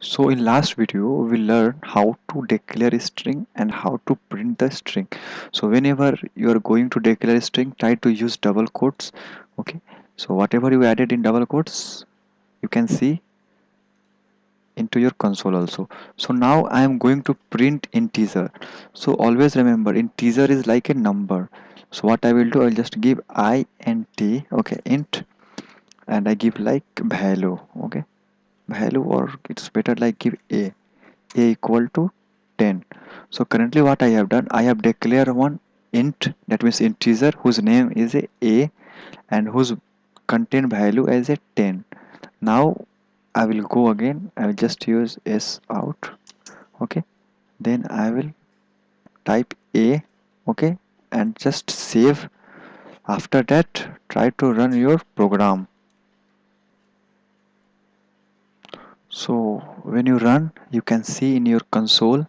So in last video we learned how to declare a string and how to print the string. So whenever you are going to declare a string, try to use double quotes. Okay. So whatever you added in double quotes, you can see into your console also. So now I am going to print integer. So always remember integer is like a number. So what I will do, I'll just give int, okay, int, and I give like value, okay, value, or it's better like give a equal to 10. So currently what I have done, I have declared one int, that means integer whose name is a and whose content value as a 10. Now I will go again, I will just use s out, okay, then I will type a, okay, and just save. After that try to run your program. So when you run, you can see in your console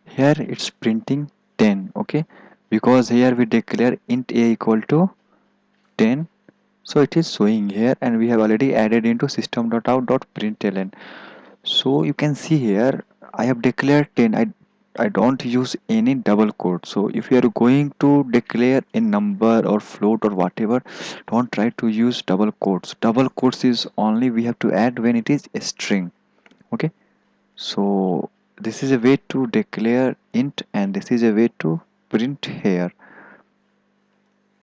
here it's printing 10, okay, because here we declare int a equal to 10. So it is showing here, and we have already added into system.out.println. So you can see here I have declared 10. I don't use any double quote. So if you are going to declare a number or float or whatever, don't try to use double quotes. Double quotes is only we have to add when it is a string, okay. So this is a way to declare int and this is a way to print here.